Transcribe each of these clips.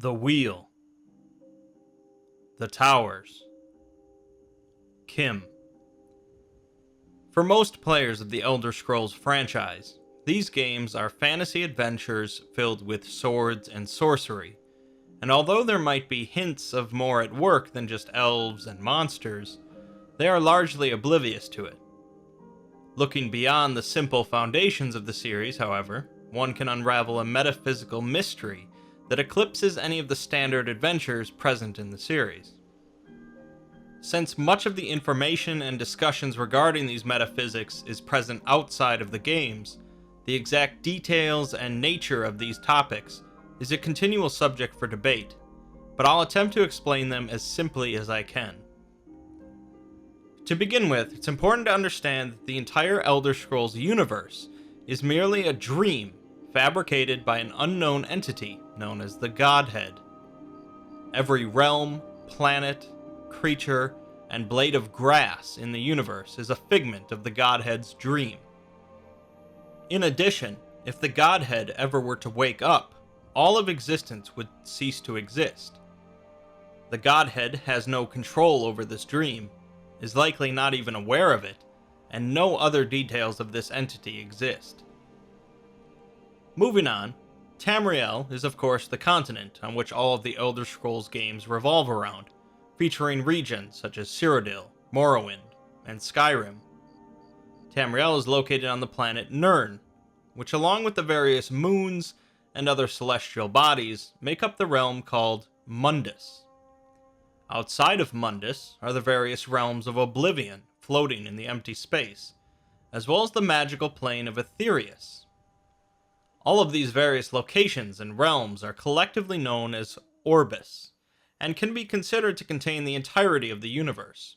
The Wheel, The Towers, CHIM. For most players of the Elder Scrolls franchise, these games are fantasy adventures filled with swords and sorcery, and although there might be hints of more at work than just elves and monsters, they are largely oblivious to it. Looking beyond the simple foundations of the series, however, one can unravel a metaphysical mystery that eclipses any of the standard adventures present in the series. Since much of the information and discussions regarding these metaphysics is present outside of the games, the exact details and nature of these topics is a continual subject for debate, but I'll attempt to explain them as simply as I can. To begin with, it's important to understand that the entire Elder Scrolls universe is merely a dream fabricated by an unknown entity known as the Godhead. Every realm, planet, creature, and blade of grass in the universe is a figment of the Godhead's dream. In addition, if the Godhead ever were to wake up, all of existence would cease to exist. The Godhead has no control over this dream, is likely not even aware of it, and no other details of this entity exist. Moving on, Tamriel is of course the continent on which all of the Elder Scrolls games revolve around, featuring regions such as Cyrodiil, Morrowind, and Skyrim. Tamriel is located on the planet Nirn, which along with the various moons and other celestial bodies make up the realm called Mundus. Outside of Mundus are the various realms of Oblivion floating in the empty space, as well as the magical plane of Aetherius. All of these various locations and realms are collectively known as Orbis, and can be considered to contain the entirety of the universe.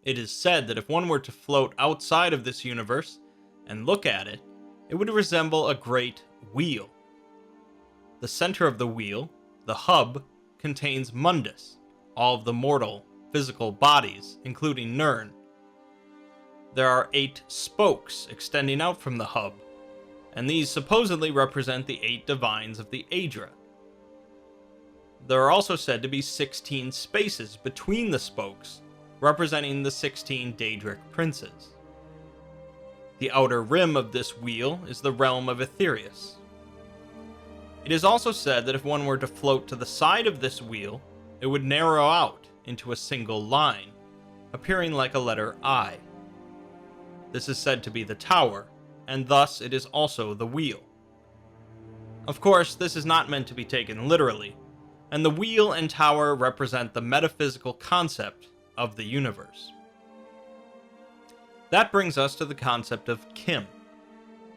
It is said that if one were to float outside of this universe and look at it, it would resemble a great wheel. The center of the wheel, the hub, contains Mundus, all of the mortal, physical bodies, including Nirn. There are 8 spokes extending out from the hub, and these supposedly represent the 8 divines of the Aedra. There are also said to be 16 spaces between the spokes, representing the 16 Daedric princes. The outer rim of this wheel is the realm of Aetherius. It is also said that if one were to float to the side of this wheel, it would narrow out into a single line, appearing like a letter I. This is said to be the tower, and thus it is also the wheel. Of course, this is not meant to be taken literally, and the wheel and tower represent the metaphysical concept of the universe. That brings us to the concept of CHIM,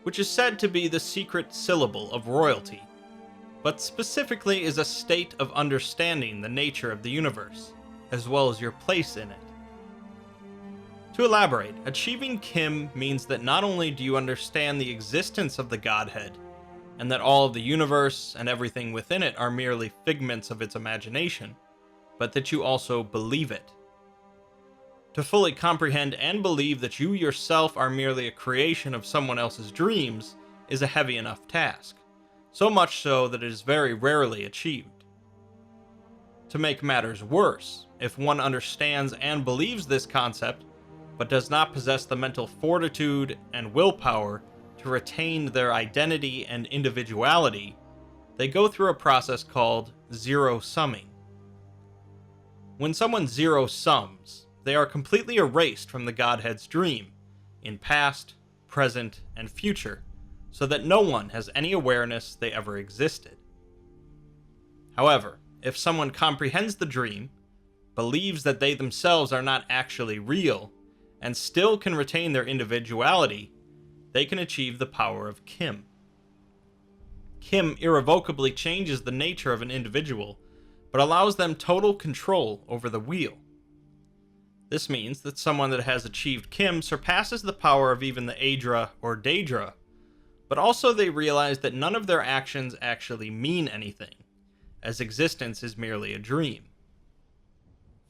which is said to be the secret syllable of royalty, but specifically is a state of understanding the nature of the universe, as well as your place in it. To elaborate, achieving CHIM means that not only do you understand the existence of the Godhead, and that all of the universe and everything within it are merely figments of its imagination, but that you also believe it. To fully comprehend and believe that you yourself are merely a creation of someone else's dreams is a heavy enough task, so much so that it is very rarely achieved. To make matters worse, if one understands and believes this concept, but does not possess the mental fortitude and willpower to retain their identity and individuality, they go through a process called zero-summing. When someone zero-sums, they are completely erased from the Godhead's dream, in past, present, and future, so that no one has any awareness they ever existed. However, if someone comprehends the dream, believes that they themselves are not actually real, and still can retain their individuality, they can achieve the power of CHIM. CHIM irrevocably changes the nature of an individual, but allows them total control over the wheel. This means that someone that has achieved CHIM surpasses the power of even the Aedra or Daedra, but also they realize that none of their actions actually mean anything, as existence is merely a dream.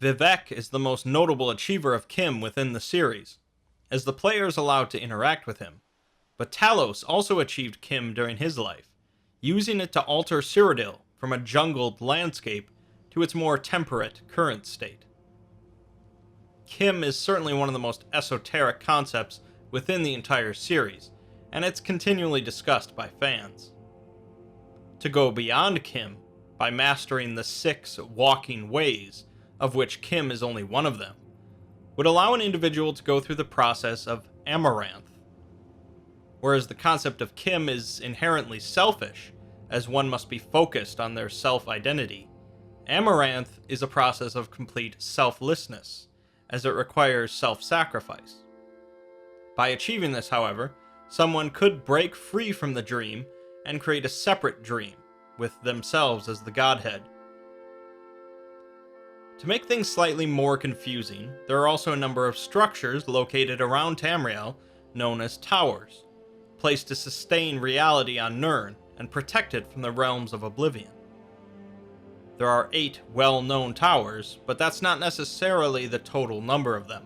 Vivek is the most notable achiever of CHIM within the series, as the player is allowed to interact with him, but Talos also achieved CHIM during his life, using it to alter Cyrodiil from a jungled landscape to its more temperate current state. CHIM is certainly one of the most esoteric concepts within the entire series, and it's continually discussed by fans. To go beyond CHIM, by mastering the 6 walking ways, of which CHIM is only one of them, would allow an individual to go through the process of Amaranth. Whereas the concept of CHIM is inherently selfish, as one must be focused on their self-identity, Amaranth is a process of complete selflessness, as it requires self-sacrifice. By achieving this, however, someone could break free from the dream and create a separate dream, with themselves as the Godhead. To make things slightly more confusing, there are also a number of structures located around Tamriel known as towers, placed to sustain reality on Nirn and protect it from the realms of oblivion. There are 8 well-known towers, but that's not necessarily the total number of them.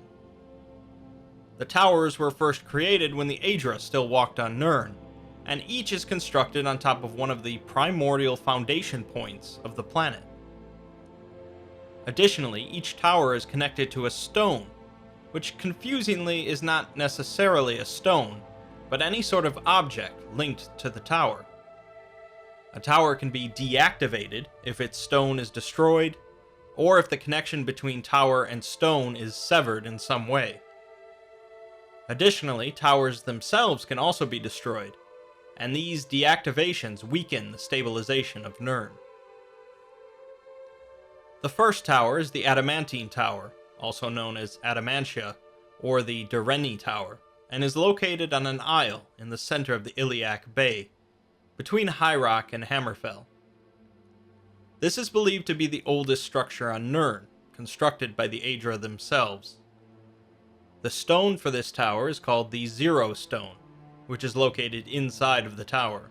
The towers were first created when the Aedra still walked on Nirn, and each is constructed on top of one of the primordial foundation points of the planet. Additionally, each tower is connected to a stone, which confusingly is not necessarily a stone, but any sort of object linked to the tower. A tower can be deactivated if its stone is destroyed, or if the connection between tower and stone is severed in some way. Additionally, towers themselves can also be destroyed, and these deactivations weaken the stabilization of Nirn. The first tower is the Adamantine Tower, also known as Adamantia, or the Dureni Tower, and is located on an isle in the center of the Iliac Bay, between High Rock and Hammerfell. This is believed to be the oldest structure on Nirn, constructed by the Aedra themselves. The stone for this tower is called the Zero Stone, which is located inside of the tower.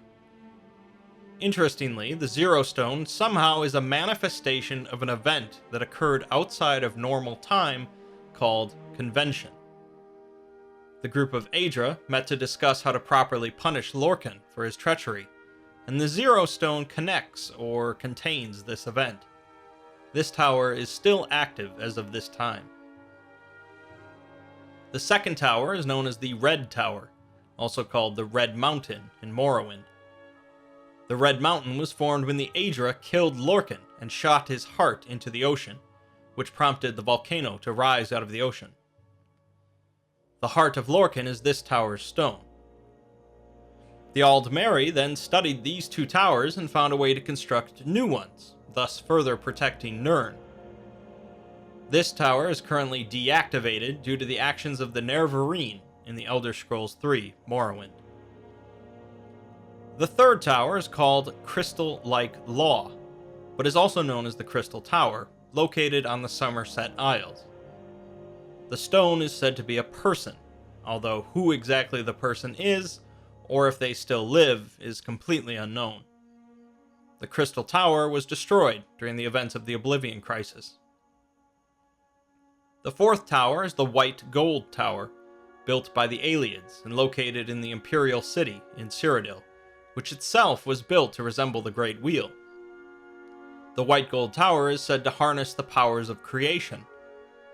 Interestingly, the Zero Stone somehow is a manifestation of an event that occurred outside of normal time called Convention. The group of Aedra met to discuss how to properly punish Lorcan for his treachery, and the Zero Stone connects or contains this event. This tower is still active as of this time. The second tower is known as the Red Tower, also called the Red Mountain in Morrowind. The Red Mountain was formed when the Aedra killed Lorcan and shot his heart into the ocean, which prompted the volcano to rise out of the ocean. The heart of Lorcan is this tower's stone. The Aldmeri then studied these 2 towers and found a way to construct new ones, thus further protecting Nirn. This tower is currently deactivated due to the actions of the Nerevarine in the Elder Scrolls III: Morrowind. The third tower is called Crystal-like Law, but is also known as the Crystal Tower, located on the Somerset Isles. The stone is said to be a person, although who exactly the person is, or if they still live, is completely unknown. The Crystal Tower was destroyed during the events of the Oblivion Crisis. The fourth tower is the White Gold Tower, built by the Aelids and located in the Imperial City in Cyrodiil, which itself was built to resemble the Great Wheel. The White Gold Tower is said to harness the powers of creation,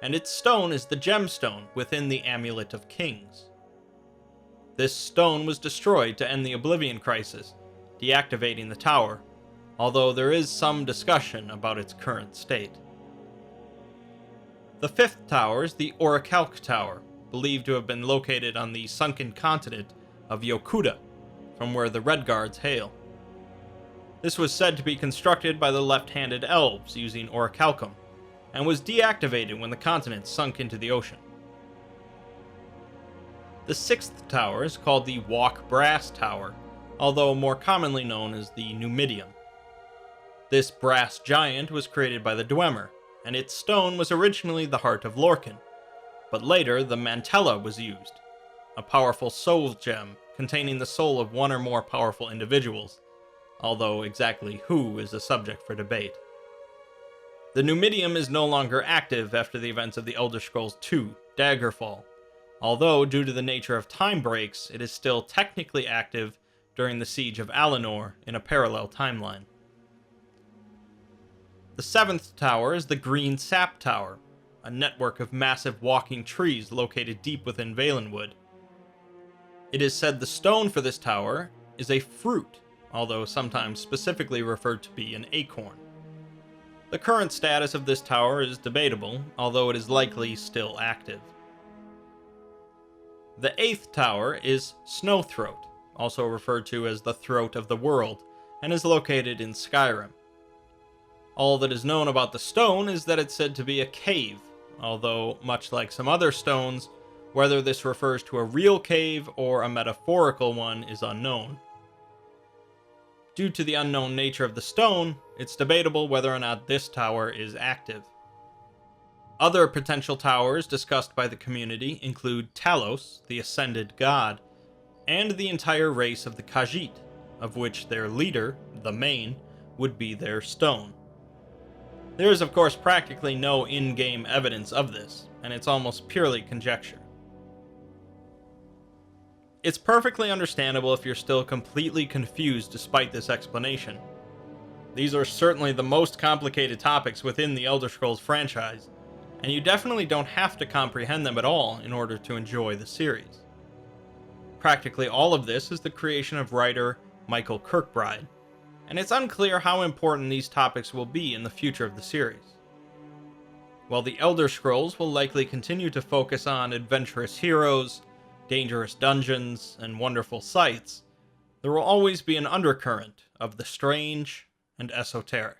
and its stone is the gemstone within the Amulet of Kings. This stone was destroyed to end the Oblivion Crisis, deactivating the tower, although there is some discussion about its current state. The fifth tower is the Orichalc Tower, believed to have been located on the sunken continent of Yokuda, from where the Redguards hail. This was said to be constructed by the left-handed elves using orichalcum, and was deactivated when the continent sunk into the ocean. The sixth tower is called the Walk Brass Tower, although more commonly known as the Numidium. This brass giant was created by the Dwemer, and its stone was originally the heart of Lorcan, but later the Mantella was used, a powerful soul gem containing the soul of one or more powerful individuals, although exactly who is a subject for debate. The Numidium is no longer active after the events of the Elder Scrolls II: Daggerfall, although due to the nature of time breaks, it is still technically active during the Siege of Alinor in a parallel timeline. The 7th tower is the Green Sap Tower, a network of massive walking trees located deep within Valenwood. It is said the stone for this tower is a fruit, although sometimes specifically referred to be an acorn. The current status of this tower is debatable, although it is likely still active. The 8th tower is Snowthroat, also referred to as the Throat of the World, and is located in Skyrim. All that is known about the stone is that it's said to be a cave, although, much like some other stones, whether this refers to a real cave or a metaphorical one is unknown. Due to the unknown nature of the stone, it's debatable whether or not this tower is active. Other potential towers discussed by the community include Talos, the Ascended God, and the entire race of the Khajiit, of which their leader, the Main, would be their stone. There is of course practically no in-game evidence of this, and it's almost purely conjecture. It's perfectly understandable if you're still completely confused despite this explanation. These are certainly the most complicated topics within the Elder Scrolls franchise, and you definitely don't have to comprehend them at all in order to enjoy the series. Practically all of this is the creation of writer Michael Kirkbride, and it's unclear how important these topics will be in the future of the series. While the Elder Scrolls will likely continue to focus on adventurous heroes, dangerous dungeons, and wonderful sights, there will always be an undercurrent of the strange and esoteric.